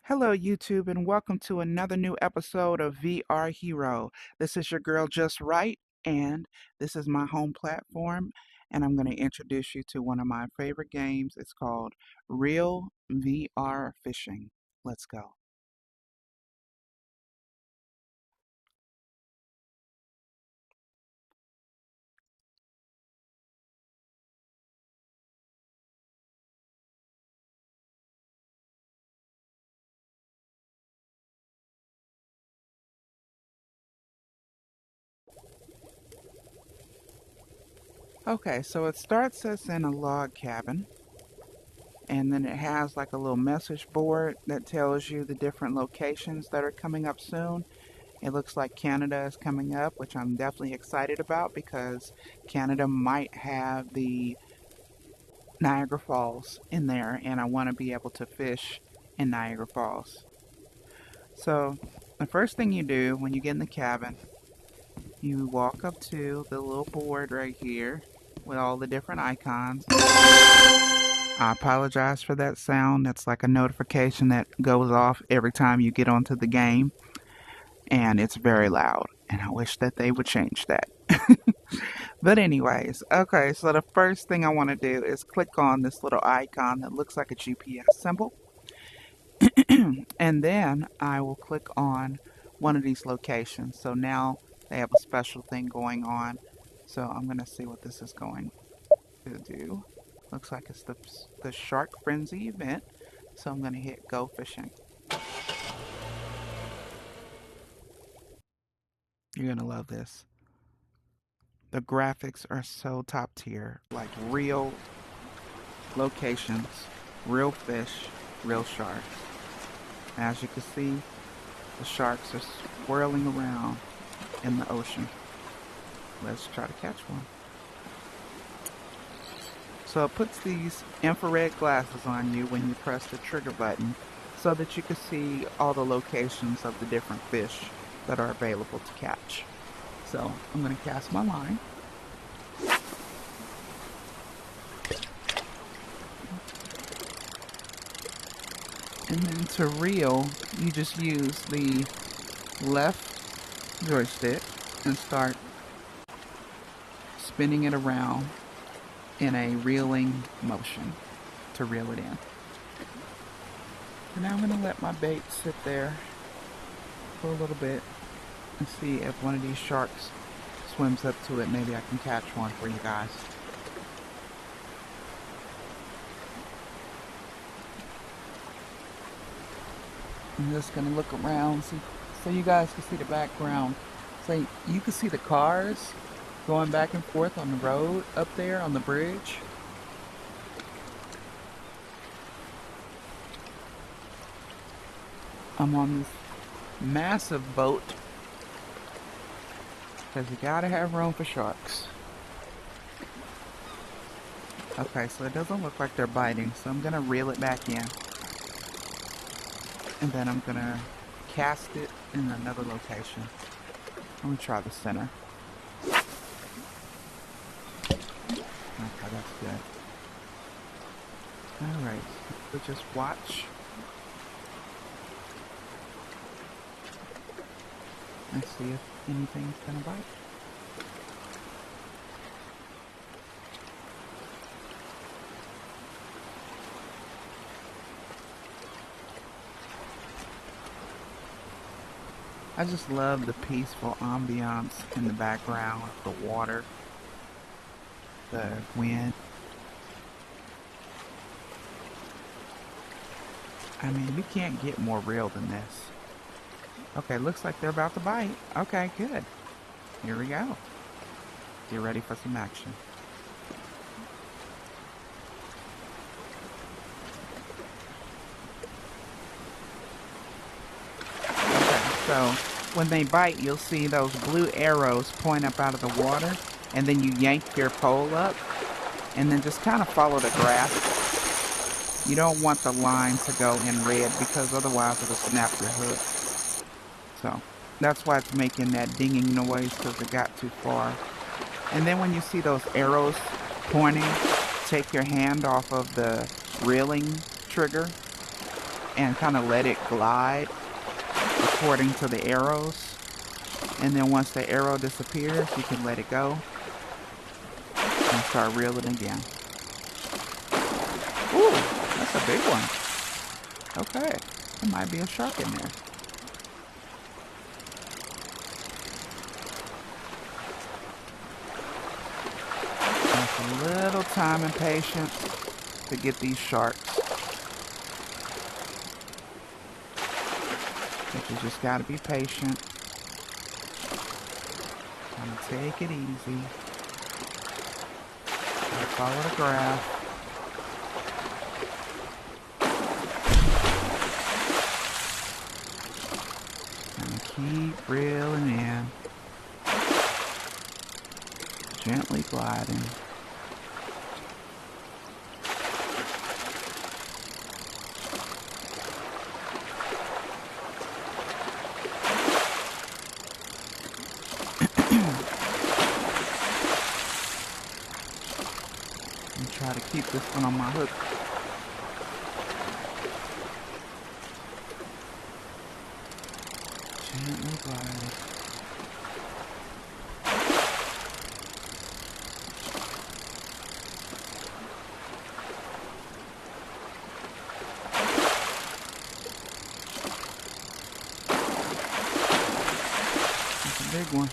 Hello, YouTube, and welcome to another new episode of VR Hero. This is your girl Just Right, and this is my home platform. And I'm going to introduce you to one of my favorite games. It's called Real VR Fishing. Let's go. Okay, so it starts us in a log cabin, and then it has like a little message board that tells you the different locations that are coming up soon. It looks like Canada is coming up, which I'm definitely excited about because Canada might have the Niagara Falls in there, and I want to be able to fish in Niagara Falls. So, the first thing you do when you get in the cabin, you walk up to the little board right here with all the different icons. I apologize for that sound. That's like a notification that goes off every time you get onto the game, and it's very loud, and I wish that they would change that. But anyways, okay, so the first thing I want to do is click on this little icon that looks like a GPS symbol. And then I will click on one of these locations. So now they have a special thing going on. So I'm going to see what this is going to do. Looks like it's the Shark Frenzy event. So I'm going to hit Go Fishing. You're going to love this. The graphics are so top tier, like real locations, real fish, real sharks. As you can see, the sharks are swirling around in the ocean. Let's try to catch one. So it puts these infrared glasses on you when you press the trigger button so that you can see all the locations of the different fish that are available to catch. So I'm going to cast my line. And then to reel, you just use the left joystick and start spinning it around in a reeling motion to reel it in. And now I'm going to let my bait sit there for a little bit and see if one of these sharks swims up to it. Maybe I can catch one for you guys. I'm just going to look around so you guys can see the background. So you can see the cars going back and forth on the road up there on the bridge. I'm on this massive boat because you gotta have room for sharks. Okay, so it doesn't look like they're biting, so I'm gonna reel it back in. And then I'm gonna cast it in another location. I'm gonna try the center. Okay, that's good. Alright, so just watch. And see if anything's gonna bite. I just love the peaceful ambiance in the background, the water, the wind. I mean, we can't get more real than this. Okay, looks like they're about to bite. Okay, good. Here we go. Get ready for some action. So when they bite, you'll see those blue arrows point up out of the water, and then you yank your pole up, and then just kind of follow the graph. You don't want the line to go in red because otherwise it'll snap your hook. So that's why it's making that dinging noise because it got too far. And then when you see those arrows pointing, take your hand off of the reeling trigger and kind of let it glide according to the arrows. And then once the arrow disappears, you can let it go and start reeling again. Ooh, that's a big one. Okay, there might be a shark in there. Just a little time and patience to get these sharks. But you just gotta be patient. And take it easy. Follow the graph. And keep reeling in. Gently gliding. And try to keep this one on my hook. Gently gliding. That's a big one.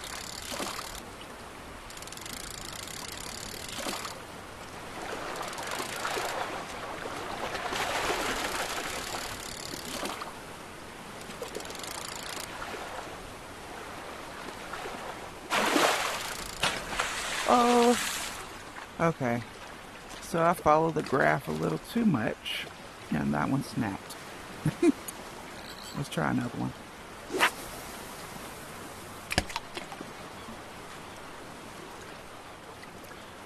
Oh, okay. So I followed the graph a little too much, and that one snapped. Let's try another one.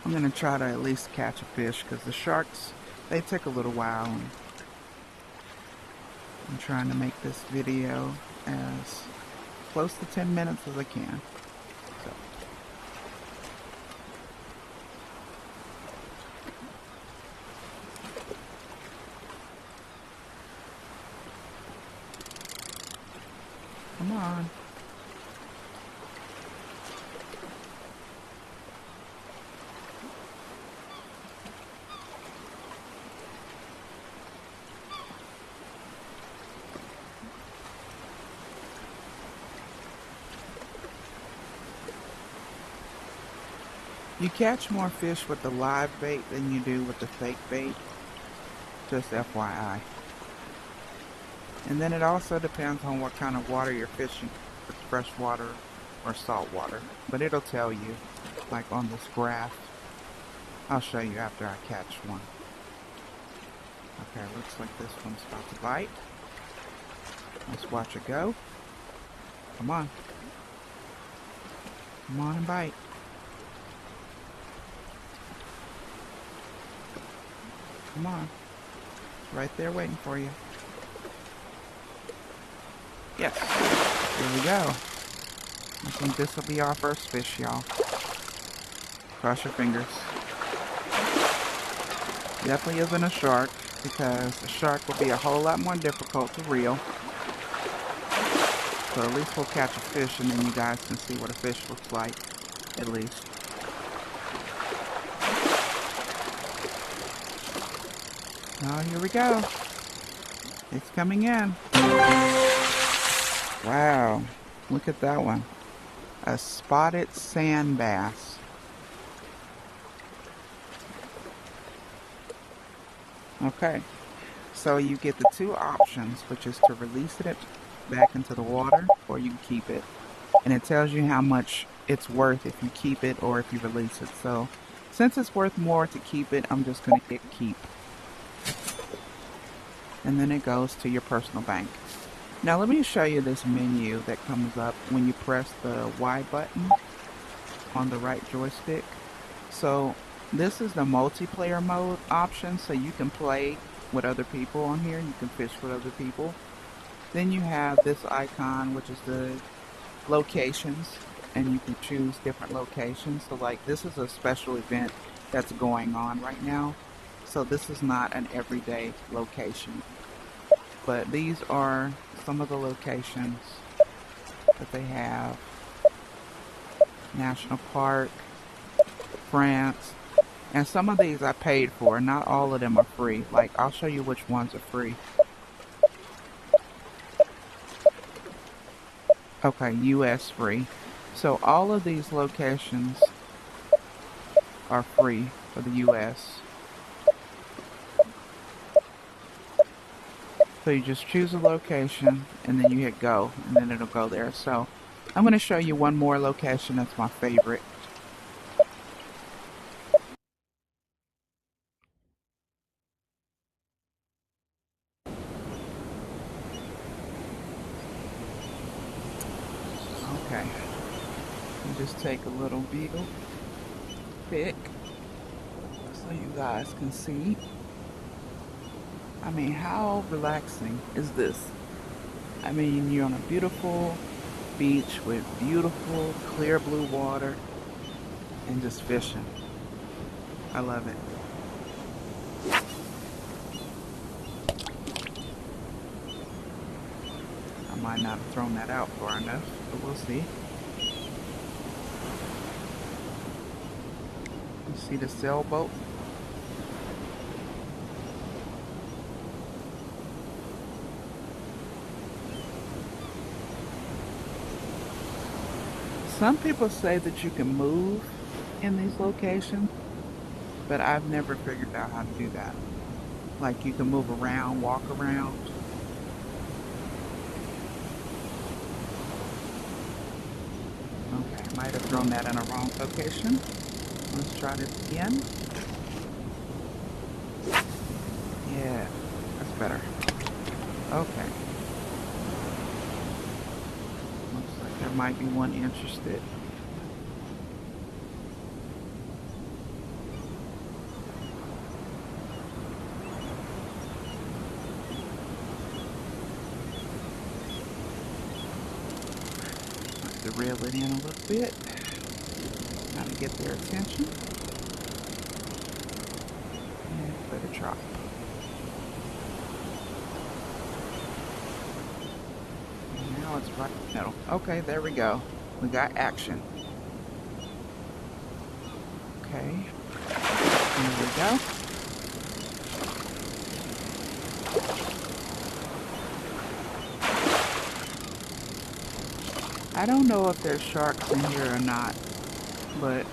I'm going to try to at least catch a fish, because the sharks, they take a little while. And I'm trying to make this video as close to 10 minutes as I can. So. Come on. You catch more fish with the live bait than you do with the fake bait. Just FYI. And then it also depends on what kind of water you're fishing, if it's fresh water or salt water. But it'll tell you, like on this graph. I'll show you after I catch one. Okay, looks like this one's about to bite. Let's watch it go. Come on. Come on and bite. Come on. It's right there waiting for you. Yes. Here we go. I think this will be our first fish, y'all. Cross your fingers. Definitely isn't a shark, because a shark will be a whole lot more difficult to reel. So at least we'll catch a fish, and then you guys can see what a fish looks like, at least. Oh, here we go. It's coming in. Wow, look at that one. A spotted sand bass. Okay, so you get the two options, which is to release it back into the water, or you can keep it. And it tells you how much it's worth if you keep it or if you release it. So since it's worth more to keep it, I'm just going to hit keep. And then it goes to your personal bank. Now let me show you this menu that comes up when you press the Y button on the right joystick. So this is the multiplayer mode option, so you can play with other people on here. You can fish with other people. Then you have this icon, which is the locations, and you can choose different locations. So like this is a special event that's going on right now. So this is not an everyday location. but these are some of the locations that they have. National Park, France, and some of these I paid for. Not all of them are free. Like, I'll show you which ones are free. Okay, US free. So all of these locations are free for the US. So you just choose a location and then you hit go and then it'll go there. So I'm going to show you one more location that's my favorite. Okay, you just take a little view pic so you guys can see. I mean, how relaxing is this? I mean, you're on a beautiful beach with beautiful clear blue water and just fishing. I love it. I might not have thrown that out far enough, but we'll see. You see the sailboat? Some people say that you can move in these locations, but I've never figured out how to do that. Like, you can move around, walk around. Okay, I might have thrown that in a wrong location. Let's try this again. Yeah, that's better. Okay. Looks like there might be one interested. To reel it in a little bit, trying to get their attention, and let it drop. And now it's right in the middle. Okay, there we go. We got action. Okay, here we go. I don't know if there's sharks in here or not, but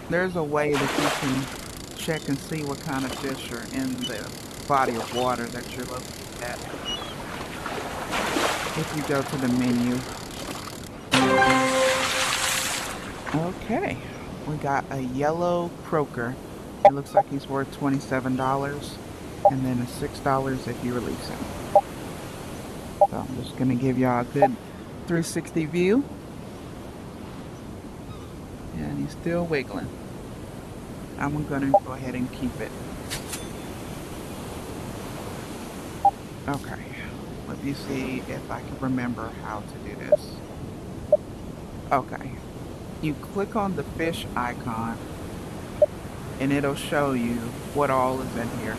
there's a way that you can check and see what kind of fish are in the body of water that you're looking at. If you go to the menu. Okay, we got a yellow croaker. It looks like he's worth $27, and then it's $6 if you release him. So I'm just gonna give y'all a good 360 view. And he's still wiggling. I'm gonna go ahead and keep it. Okay, let me see if I can remember how to do this. Okay, you click on the fish icon and it'll show you what all is in here.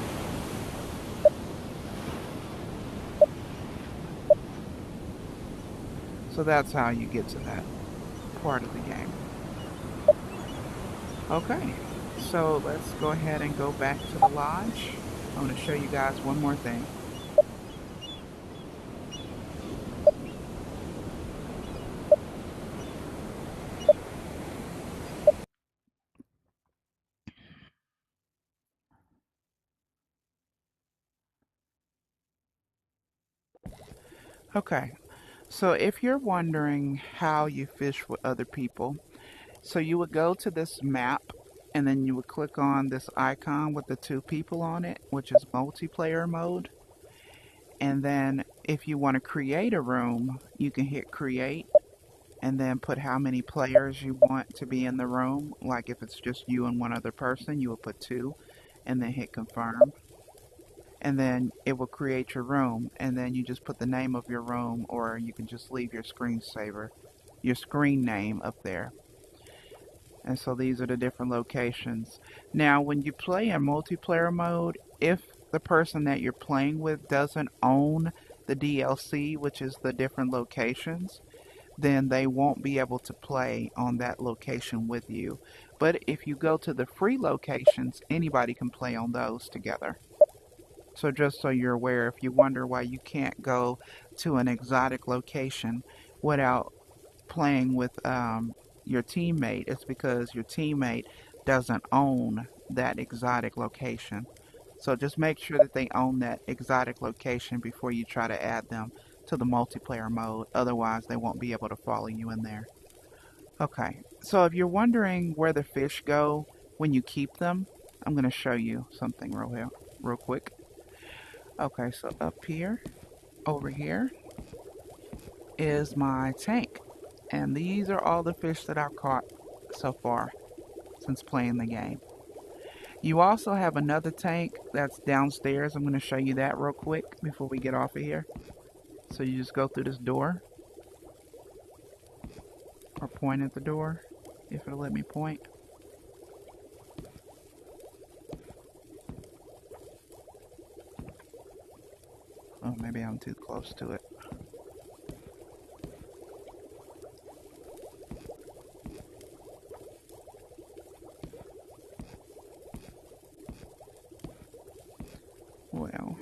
So that's how you get to that part of the game. Okay, so let's go ahead and go back to the lodge. I'm going to show you guys one more thing. Okay, so if you're wondering how you fish with other people, so you would go to this map and then you would click on this icon with the two people on it, which is multiplayer mode. And then if you want to create a room, you can hit create and then put how many players you want to be in the room. Like if it's just you and one other person, you would put 2 and then hit confirm. And then it will create your room, and then you just put the name of your room, or you can just leave your screensaver, your screen name up there. And so these are the different locations. Now when you play in multiplayer mode, if the person that you're playing with doesn't own the DLC, which is the different locations, then they won't be able to play on that location with you. But if you go to the free locations, anybody can play on those together. So just so you're aware, if you wonder why you can't go to an exotic location without playing with your teammate, it's because your teammate doesn't own that exotic location. So just make sure that they own that exotic location before you try to add them to the multiplayer mode. Otherwise, they won't be able to follow you in there. Okay, so if you're wondering where the fish go when you keep them, I'm going to show you something real quick. Okay, so up here, over here, is my tank. And these are all the fish that I've caught so far since playing the game. You also have another tank that's downstairs. I'm going to show you that real quick before we get off of here. So you just go through this door, or point at the door, if it'll let me point. Oh, maybe I'm too close to it. Well,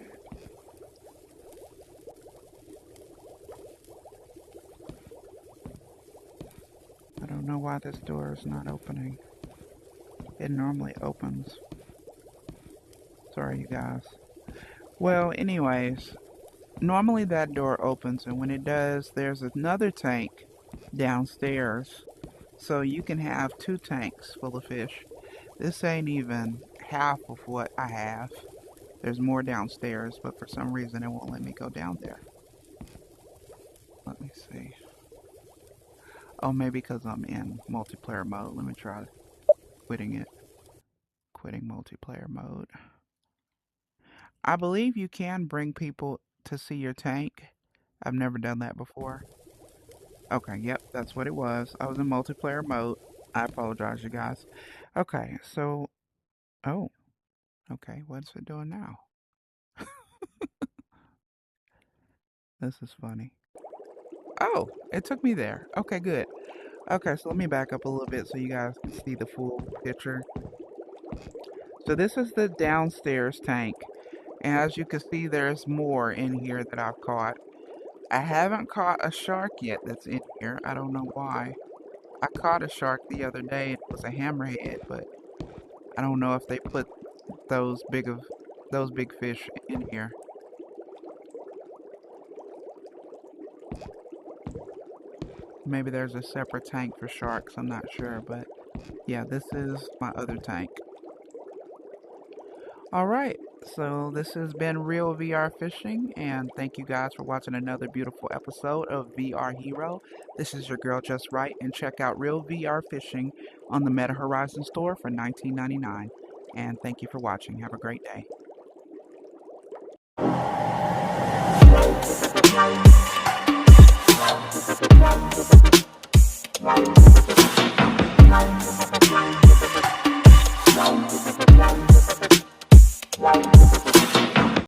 I don't know why this door is not opening. It normally opens. Sorry, you guys. Well, anyways, normally that door opens, and when it does, there's another tank downstairs. So you can have 2 tanks full of fish. This ain't even half of what I have. There's more downstairs, but for some reason it won't let me go down there. Let me see. Oh, maybe because I'm in multiplayer mode. Let me try quitting it. Quitting multiplayer mode. I believe you can bring people to see your tank. I've never done that before. Okay, yep, that's what it was. I was in multiplayer mode. I apologize, you guys. Okay, so... Oh, okay, what's it doing now? This is funny. Oh, it took me there. Okay, good. Okay, so let me back up a little bit so you guys can see the full picture. So this is the downstairs tank. And as you can see, there's more in here that I've caught. I haven't caught a shark yet that's in here. I don't know why. I caught a shark the other day. It was a hammerhead, but I don't know if they put those big fish in here. Maybe there's a separate tank for sharks. I'm not sure, but yeah, this is my other tank. Alright, so this has been Real VR Fishing, and thank you guys for watching another beautiful episode of VR Hero. This is your girl Just Right, and check out Real VR Fishing on the Meta Horizon store for $19.99. And thank you for watching. Have a great day.